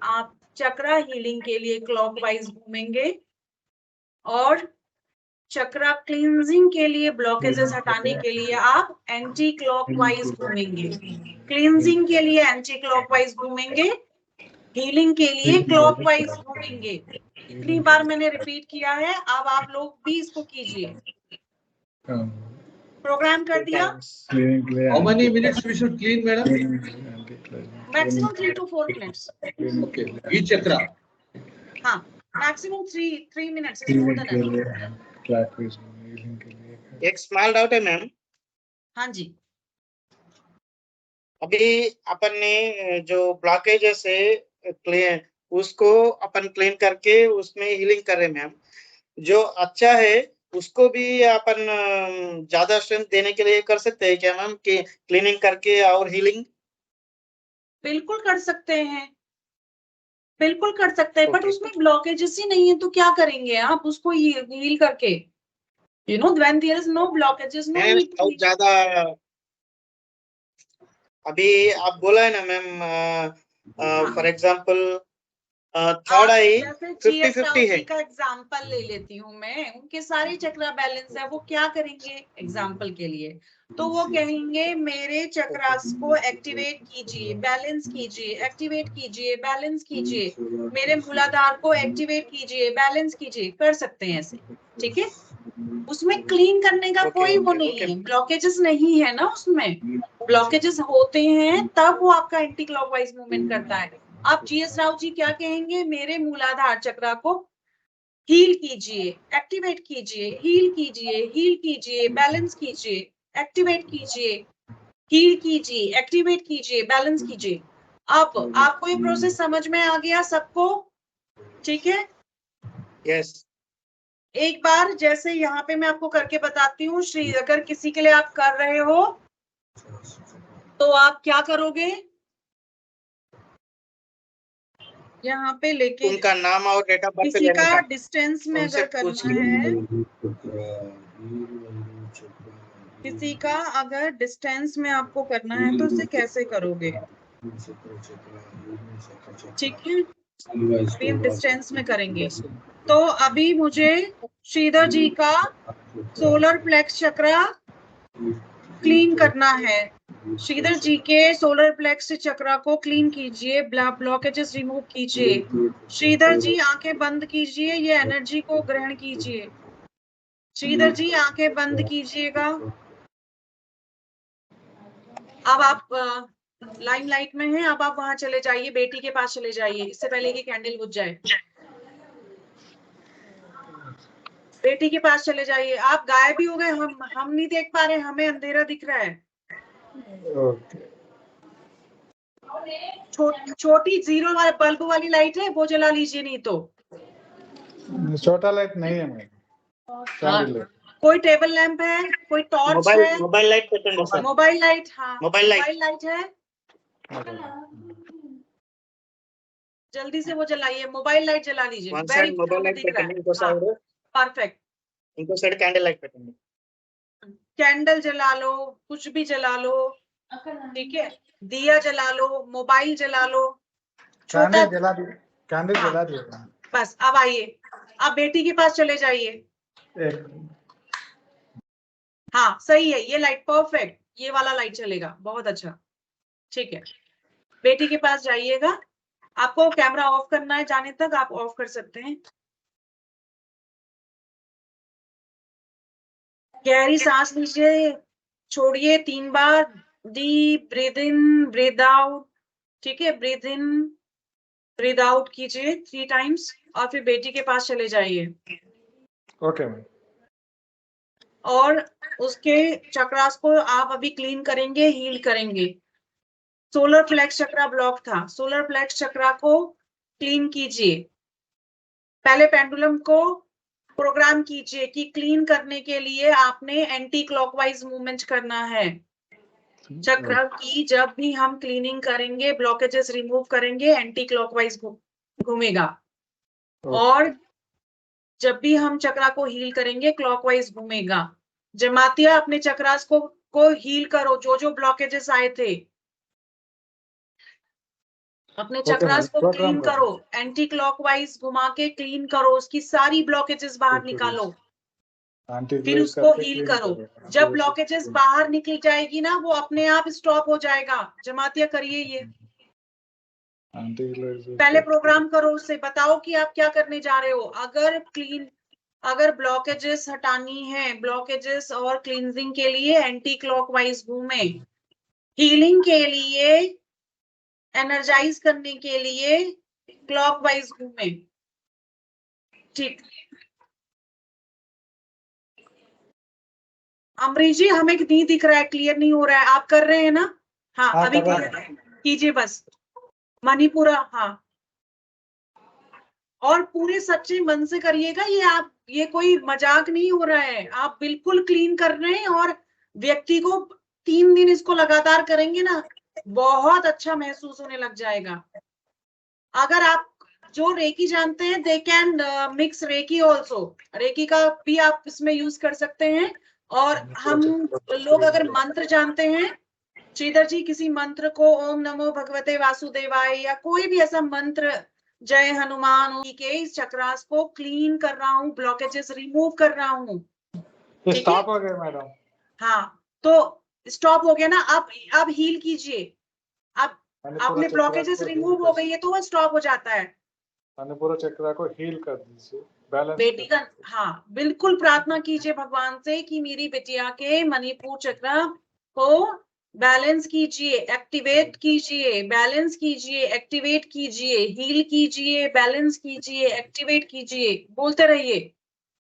आप चक्रा हीलिंग के लिए क्लॉकवाइज घूमेंगे और चक्रा क्लींजिंग के लिए, ब्लॉकेजेस हटाने के लिए आप एंटी क्लॉकवाइज घूमेंगे। क्लींजिंग के लिए एंटी क्लॉकवाइज घूमेंगे, हीलिंग के लिए क्लॉकवाइज घूमेंगे। इतनी बार मैंने रिपीट किया है, अब आप लोग भी इसको कीजिए। प्रोग्राम कर दिया। How many minutes we should clean, madam? Maximum 3 to 4 minutes. Okay. Each chakra. हाँ, maximum 3 minutes is more than enough. एक स्मॉल डाउट है मैम। हाँ जी। अभी अपन ने जो ब्लॉकेजेस है क्लीन, उसको अपन क्लीन करके उसमें हीलिंग कर रहे हैं मैम। जो अच्छा है उसको भी अपन ज्यादा स्ट्रेंथ देने के लिए कर सकते हैं क्या मैम, कि क्लीनिंग करके और हीलिंग? बिल्कुल कर सकते हैं, बिल्कुल कर सकते हैं, बट उसमें ब्लॉकेजेस ही नहीं है तो क्या करेंगे आप उसको हील करके? You know, when there is no blockages, no need to. ज्यादा अभी आप बोला है ना ma'am, for example third eye 50-50 है। का एग्जांपल ले लेती हूँ मैं, उनके सारे चक्रा बैलेंस है, वो क्या करेंगे एग्जांपल के लिए? तो वो कहेंगे मेरे चक्रास को एक्टिवेट कीजिए, बैलेंस कीजिए, एक्टिवेट कीजिए, बैलेंस कीजिए, मेरे मूलाधार को एक्टिवेट कीजिए, बैलेंस कीजिए, कर सकते हैं ऐसे, ठीक है? उसमें क्लीन करने का कोई वो नहीं है, ब्लॉकेजेस नहीं है ना उसमें। ब्लॉकेजेस होते हैं तब वो आपका एंटी क्लॉकवाइज मूवमेंट करता है। आप जीएस राव जी क्या कहेंगे, मेरे मूलाधार चक्रा को हील कीजिए, एक्टिवेट कीजिए, हील कीजिए, हील कीजिए, बैलेंस कीजिए, एक्टिवेट कीजिए, हील कीजिए, एक्टिवेट कीजिए, बैलेंस कीजिए। अब आपको ये प्रोसेस समझ में आ गया सबको? ठीक है, यस एक बार जैसे यहाँ पे मैं आपको करके बताती हूँ। श्री, अगर किसी के लिए आप कर रहे हो तो आप क्या करोगे, यहाँ पे लेके उनका नाम और डेट ऑफ बर्थ किसी लेने का का डिस्टेंस में उनसे अगर पूछ करना के है, किसी का अगर डिस्टेंस में आपको करना है तो उसे कैसे करोगे? ठीक है, अभी हम डिस्टेंस में करेंगे। तो अभी मुझे श्रीधर जी का सोलर प्लेक्स चक्रा क्लीन करना है। श्रीधर जी के सोलर प्लेक्स चक्रा को क्लीन कीजिए, ब्लॉकेजेस रिमूव कीजिए। श्रीधर जी आंखें बंद कीजिए, ये एनर्जी को ग्रहण कीजिए। श्रीधर जी आंखें बंद कीजिएगा। अब आप लाइमलाइट में हैं, अब आप वहां चले जाइए, बेटी के पास चले जाइए, इससे पहले कि कैंडल बुझ जाए। बेटी के पास चले जाइए। आप गायब ही हो गए, हम नहीं देख पा रहे, हमें अंधेरा दिख रहा है। छोटी जीरो वाला बल्ब वाली लाइट है, वो जला लीजिए, नहीं तो छोटा लाइट नहीं है मैम, कैंडल लाइट। कोई टेबल लैंप है, कोई टॉर्च है, मोबाइल लाइट పెట్టండి సార్ मोबाइल लाइट, हाँ मोबाइल मोबाइल लाइट है, जल्दी से वो जलाइए, मोबाइल लाइट जला लीजिए। One very side mobile light दिख रहा పెట్టండి ఇంకో है, हाँ సైడ్ परफेक्ट। ఇంకో సైడ్ క్యాండిల్ లైట్ పెట్టండి कैंडल जला लो, कुछ भी जला लो, ठीक है, दिया जला लो, मोबाइल जला लो, छोटा, कैंडल जला दी, कैंडल हाँ, जला दिया। बस अब आइए, आप बेटी के पास चले जाइए। एक हाँ सही है, ये लाइट परफेक्ट, ये वाला लाइट चलेगा, बहुत अच्छा, ठीक है। बेटी के पास जाइएगा, आपको कैमरा ऑफ करना है, जाने तक आप ऑफ कर सकते हैं। गहरी सांस लीजिए, छोड़िए 3 बार, डीप ब्रीथ इन, ब्रीथ आउट, ठीक है, ब्रीथ इन, ब्रीथ आउट कीजिए 3 टाइम्स, और फिर बेटी के पास चले जाइए। Okay ma'am. और उसके चक्रास को आप अभी क्लीन करेंगे, हील करेंगे। सोलर प्लेक्स चक्रा ब्लॉक था, सोलर प्लेक्स चक्रा को क्लीन कीजिए। पहले पेंडुलम को प्रोग्राम कीजिए कि क्लीन करने के लिए आपने एंटी क्लॉकवाइज मूवमेंट करना है। चक्र की जब भी हम क्लीनिंग करेंगे, ब्लॉकेजेस रिमूव करेंगे, एंटी क्लॉकवाइज घूमेगा, और जब भी हम चक्रा को हील करेंगे, क्लॉकवाइज घूमेगा। जमातिया अपने चक्रास को हील करो, जो जो ब्लॉकेजेस आए थे अपने चक्रास को क्लीन करो, एंटी क्लॉकवाइज घुमा के क्लीन करो, उसकी सारी ब्लॉकेजेस बाहर निकालो, फिर उसको हील करो। जब ब्लॉकेजेस बाहर निकल जाएगी ना, वो अपने आप स्टॉप हो जाएगा। जमातिया करिए ये, पहले प्रोग्राम करो, उससे बताओ कि आप क्या करने जा रहे हो। अगर ब्लॉकेजेस हटानी है, ब्लॉकेजेस और क्लींजिंग के लिए एंटी क्लॉकवाइज घूमे, हीलिंग के लिए, एनर्जाइज करने के लिए क्लॉकवाइज घूमे, ठीक। अमरीश जी हमें नहीं दिख रहा है, क्लियर नहीं हो रहा है, आप कर रहे हैं ना? हाँ अभी क्लियर कीजिए बस, मणिपुरा, हाँ, और पूरे सच्चे मन से करिएगा ये कोई मजाक नहीं हो रहा है, आप बिल्कुल क्लीन कर रहे हैं। और व्यक्ति को 3 दिन इसको लगातार करेंगे ना, बहुत अच्छा महसूस होने लग जाएगा। अगर आप जो रेकी जानते हैं, they can mix reiki also, reiki का भी आप इसमें यूज कर सकते हैं। और हम लोग अगर मंत्र जानते हैं, श्रीधर जी किसी मंत्र को ओम नमो भगवते वासुदेवाय या कोई भी ऐसा मंत्र, जय हनुमान के, इस चक्रास को क्लीन कर रहा हूँ, ब्लॉकेजेस रिमूव कर रहा हूँ। स्टॉप हो गया मैडम। हाँ तो स्टॉप हो गया ना, अब हील कीजिए। अब आपने ब्लॉकेजेस रिमूव हो गई है तो वो स्टॉप हो जाता है। पूरा चक्र को हील कर दीजिए, बैलेंस बेटी का, हाँ बिल्कुल प्रार्थना कीजिए भगवान से कि मेरी बिटिया के मणिपुर चक्र को बैलेंस कीजिए, एक्टिवेट कीजिए, बैलेंस कीजिए, एक्टिवेट कीजिए, हील कीजिए, बैलेंस कीजिए, एक्टिवेट कीजिए, बोलते रहिए।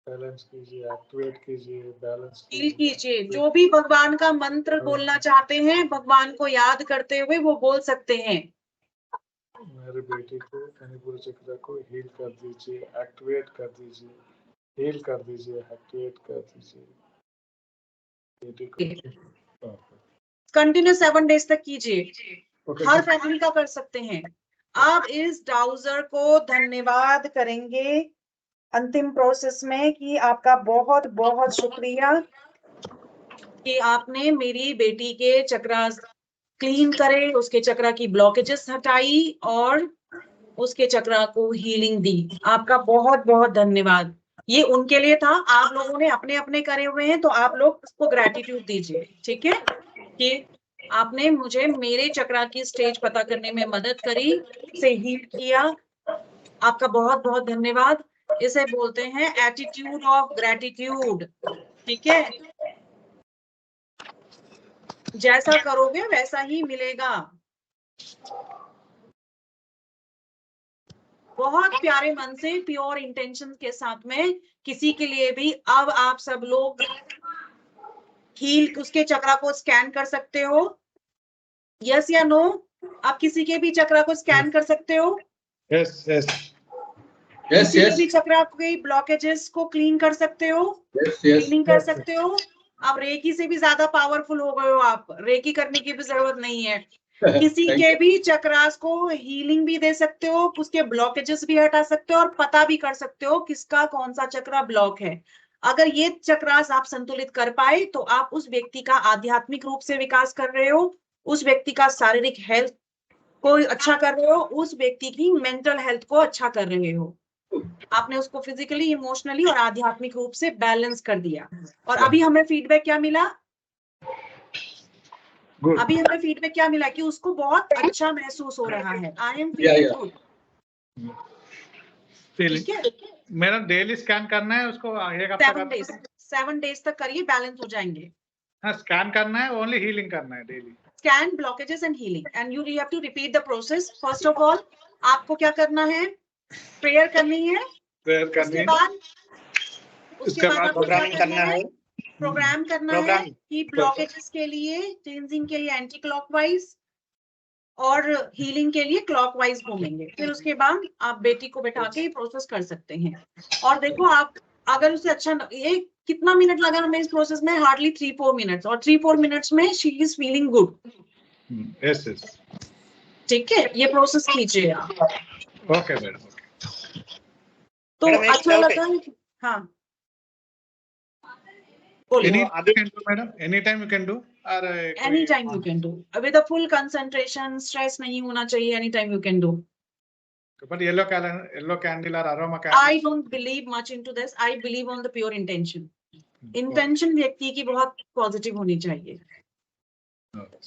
बैलेंस कीजिए, एक्टिवेट कीजिए, बैलेंस फील कीजिए। जो भी भगवान का मंत्र बोलना चाहते हैं, भगवान को याद करते हुए वो बोल सकते हैं। मेरे बेटे को मणिपुर चक्र को हील कर दीजिए, एक्टिवेट कर दीजिए, हील कर दीजिए, एक्टिवेट कर दीजिए बेटे को। कंटिन्यू 7 डेज तक कीजिए। ओके, हर फैमिली का कर सकते हैं। आप इस डाउजर को धन्यवाद करेंगे अंतिम प्रोसेस में कि आपका बहुत बहुत शुक्रिया कि आपने मेरी बेटी के चक्रा क्लीन करे, उसके चक्रा की ब्लॉकेजेस हटाई और उसके चक्रा को हीलिंग दी। आपका बहुत बहुत धन्यवाद। ये उनके लिए था, आप लोगों ने अपने अपने करे हुए हैं, तो आप लोग उसको ग्रेटिट्यूड दीजिए, ठीक है, कि आपने मुझे मेरे चक्रा की स्टेज पता करने में मदद करी, से हील किया। आपका बहुत बहुत धन्यवाद। इसे बोलते हैं एटीट्यूड ऑफ ग्रेटिट्यूड, ठीक है। जैसा करोगे वैसा ही मिलेगा। बहुत प्यारे मन से, प्योर इंटेंशन के साथ में किसी के लिए भी अब आप सब लोग हील उसके चक्रा को स्कैन कर सकते हो। यस या नो? आप किसी के भी चक्रा को स्कैन कर सकते हो? यस यस Yes, किसी के yes, भी चक्रा के ब्लॉकेजेस को क्लीन कर सकते हो, yes, yes. क्लीनिंग कर सकते हो। अब रेकी से भी ज्यादा पावरफुल हो गए हो आप, रेकी करने की भी जरूरत नहीं है। किसी Thank के you. भी चक्रास को हीलिंग भी दे सकते हो, उसके ब्लॉकेजेस भी हटा सकते हो और पता भी कर सकते हो किसका कौन सा चक्रा ब्लॉक है। अगर ये चक्रास आप संतुलित कर पाए तो आप उस व्यक्ति का आध्यात्मिक रूप से विकास कर रहे हो, उस व्यक्ति का शारीरिक हेल्थ को अच्छा कर रहे हो, उस व्यक्ति की मेंटल हेल्थ को अच्छा कर रहे हो। आपने उसको फिजिकली, इमोशनली और आध्यात्मिक रूप से बैलेंस कर दिया। और अभी हमें फीडबैक क्या मिला? गुड। अभी हमें फीडबैक क्या मिला कि उसको बहुत अच्छा महसूस हो रहा है। I am Yeah, feeling yeah. Good, feeling ठीक है। मेरा डेली स्कैन करना है उसको, एक हफ्ता 7 डेज तक करिए, बैलेंस हो जाएंगे। हाँ, स्कैन करना है, ओनली हीलिंग करना है daily. Scan, blockages and healing, and you have to repeat the process. First of all आपको क्या करना है? प्रेयर करनी है। प्रेयर करनी उसके है, बाद उसके बाद आपको क्या प्रोग्रामिंग करना है, प्रोग्राम करना है प्रोग्रामिंग कि ब्लॉकेजेस के लिए, क्लींजिंग के लिए एंटी क्लॉकवाइज और हीलिंग के लिए क्लॉकवाइज घूमेंगे। फिर उसके बाद आप बेटी को बैठा के प्रोसेस कर सकते हैं। और देखो, आप अगर उसे अच्छा, ये कितना मिनट लगा हमें इस प्रोसेस में? हार्डली 3-4 मिनट्स, और 3-4 मिनट्स में she is feeling good. Yes yes, ठीक है, ये प्रोसेस कीजिए आप। Okay madam. तो मैडम, एक अच्छा doubt लगा? हाँ बोलिए। एनी अभी can do madam, any time you can do, और any time you can do with a full concentration, stress नहीं होना चाहिए। एनी टाइम यू कैन डू। बट येलो कैंडल और aroma candle, I don't believe much into this. I believe on the pure intention. Intention व्यक्ति की बहुत पॉजिटिव होनी चाहिए।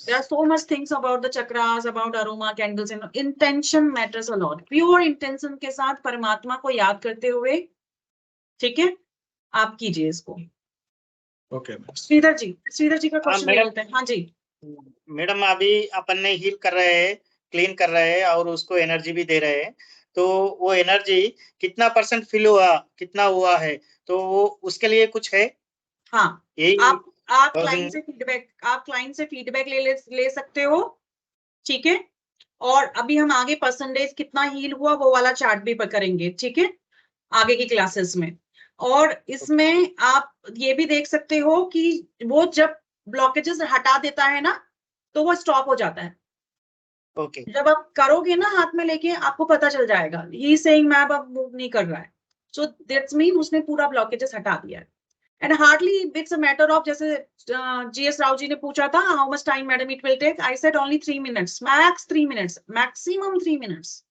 There are so much things about the chakras, about aroma candles, and intention matters a lot. Pure intention के साथ परमात्मा को याद करते हुए, ठीक है, आप कीजिए इसको। ओके। श्रीधर जी का क्वेश्चन ले मैडम, लेते हैं। हाँ जी मैडम, अभी अपन ने हील कर रहे हैं, क्लीन कर रहे हैं और उसको एनर्जी भी दे रहे हैं, तो वो एनर्जी कितना % फिल हुआ, कितना हुआ है, तो वो उसके लिए कुछ है? हाँ, यही आप क्लाइंट से फीडबैक ले सकते हो, ठीक है। और अभी हम आगे परसेंटेज कितना हील हुआ वो वाला चार्ट भी करेंगे, ठीक है, आगे की क्लासेस में। और इसमें आप ये भी देख सकते हो कि वो जब ब्लॉकेजेस हटा देता है ना, तो वो स्टॉप हो जाता है। ओके, जब आप करोगे ना हाथ में लेके, आपको पता चल जाएगा ही सेइंग मैं अब मूव नहीं कर रहा है, सो दैट्स मीन उसने पूरा ब्लॉकेजेस हटा दिया है। And hardly it's a matter of, जैसे GS राव जी ने पूछा था how much time madam it will take, I said only 3 minutes, max 3 minutes, maximum 3 minutes,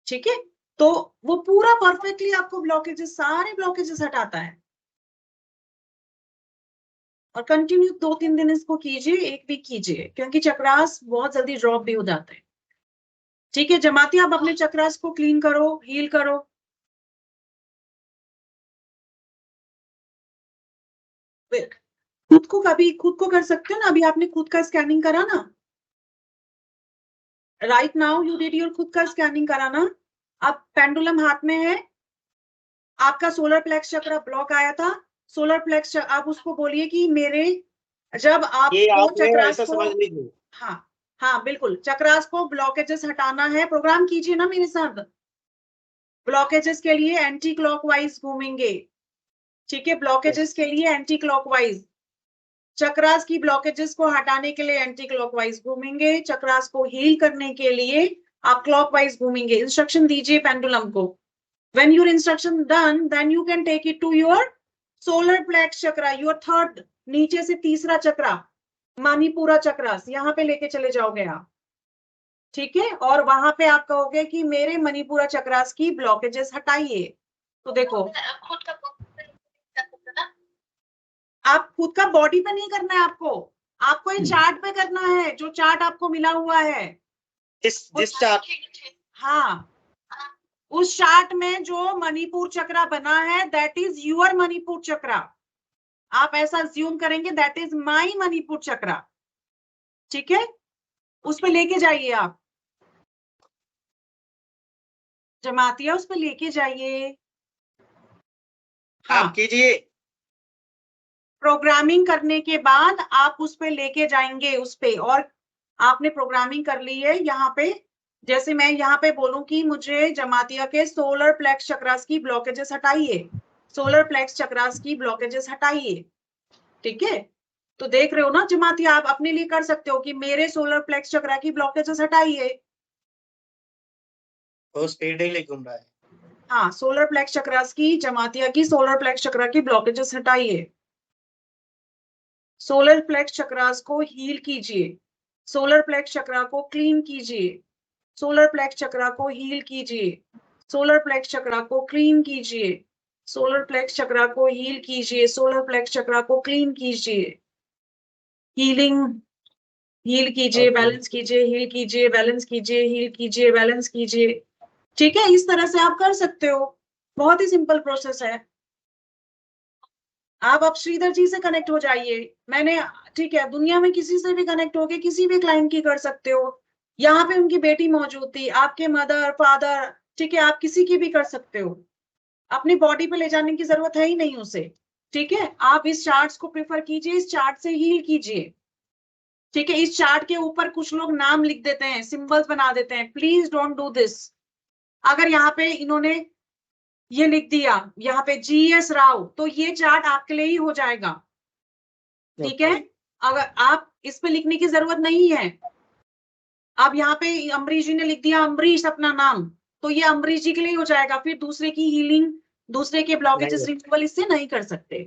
ठीक है। तो वो पूरा परफेक्टली आपको ब्लॉकेजेस, सारे ब्लॉकेजेस हटाता है। और कंटिन्यू 2-3 दिन इसको कीजिए, 1 वीक कीजिए, क्योंकि चक्रास बहुत जल्दी ड्रॉप भी हो जाते हैं। ठीक है जमाती, आप अपने चक्रास को क्लीन करो, हील करो। खुद को कर सकते हो ना, अभी आपने खुद का स्कैनिंग करा ना, right now you did your खुद का स्कैनिंग करा ना। अब पेंडुलम हाथ में है, आपका सोलर प्लेक्स चक्र ब्लॉक आया था, सोलर प्लेक्स आप उसको बोलिए कि मेरे जब ये आपको आपने चक्रास ऐसा को, समझ लीजिए। हाँ हाँ बिल्कुल, चक्रास को ब्लॉकेजेस हटाना है, प्रोग्राम कीजिए ना मेरे साथ। ब्लॉकेजेस के लिए एंटी क्लॉकवाइज घूमेंगे, ठीक है, ब्लॉकेजेस के लिए एंटी क्लॉकवाइज, चक्रास की ब्लॉकेजेस को हटाने के लिए एंटी क्लॉकवाइज घूमेंगे, चक्रास को हील करने के लिए आप क्लॉकवाइज घूमेंगे। इंस्ट्रक्शन दीजिए पेंडुलम को। When your instruction done, then you can take it to your solar plex chakra, your third, नीचे से तीसरा चक्रा, मणिपुरा चक्रास, यहाँ पे लेके चले जाओगे आप, ठीक है। और वहां पे आप कहोगे कि मेरे मणिपुरा चक्रास की ब्लॉकेजेस हटाइए। तो देखो, आप खुद का बॉडी पे नहीं करना है आपको ये चार्ट पे करना है, जो चार्ट आपको मिला हुआ है। जिस चार्ट, हाँ, उस चार्ट में जो मणिपुर चक्रा बना है, दैट इज योर मणिपुर चक्रा। आप ऐसा ज्यूम करेंगे दैट इज माई मणिपुर चक्रा, ठीक है। उस पे लेके जाइए आप, जमातिया उस पे लेके जाइए। हाँ, आप कीजिए। प्रोग्रामिंग करने के बाद आप उस पे लेके जाएंगे उस पे, और आपने प्रोग्रामिंग कर ली है यहाँ पे। जैसे मैं यहाँ पे बोलूं कि मुझे जमातिया के सोलर प्लेक्स चक्रास की ब्लॉकेजेस हटाइए, सोलर प्लेक्स चक्रास की ब्लॉकेजेस हटाइए, ठीक है। तो देख रहे हो ना जमातिया, आप अपने लिए कर सकते हो कि मेरे सोलर प्लेक्स चक्रा की ब्लॉकेजेस हटाइए। वो स्पीड ही घूम रहा है। हाँ, सोलर प्लेक्स चक्रास की, जमातिया की सोलर प्लेक्स चक्रा की ब्लॉकेजेस हटाइए, सोलर प्लेक्स चक्रास को हील कीजिए, सोलर प्लेक्स चक्रा को क्लीन कीजिए, सोलर प्लेक्स चक्रा को हील कीजिए, सोलर प्लेक्स चक्रा को क्लीन कीजिए, सोलर प्लेक्स चक्रा को हील कीजिए, सोलर प्लेक्स चक्रा को क्लीन कीजिए, हीलिंग, हील कीजिए, बैलेंस कीजिए, हील कीजिए, बैलेंस कीजिए, हील कीजिए, बैलेंस कीजिए, ठीक है। इस तरह से आप कर सकते हो, बहुत ही सिंपल प्रोसेस है। आप अब श्रीधर जी से कनेक्ट हो जाइए, मैंने, ठीक है, दुनिया में किसी से भी कनेक्ट होके किसी भी क्लाइंट की कर सकते हो। यहाँ पे उनकी बेटी मौजूद थी, आपके मदर फादर, ठीक है, आप किसी की भी कर सकते हो। अपनी बॉडी पे ले जाने की जरूरत है ही नहीं उसे, ठीक है। आप इस चार्ट्स को प्रेफर कीजिए, इस चार्ट से हील कीजिए, ठीक है। इस चार्ट के ऊपर कुछ लोग नाम लिख देते हैं, सिंबल्स बना देते हैं, प्लीज डोंट डू दिस। अगर यहाँ पे इन्होंने ये लिख दिया, यहाँ पे GS राव, तो ये चार्ट आपके लिए ही हो जाएगा, ठीक है। अगर आप इस पे लिखने की जरूरत नहीं है, अब यहाँ पे अम्बरीश जी ने लिख दिया अम्बरीश अपना नाम, तो ये अम्बरीश जी के लिए हो जाएगा, फिर दूसरे की हीलिंग, दूसरे के ब्लॉकेजेस रिमूवल इससे नहीं कर सकते।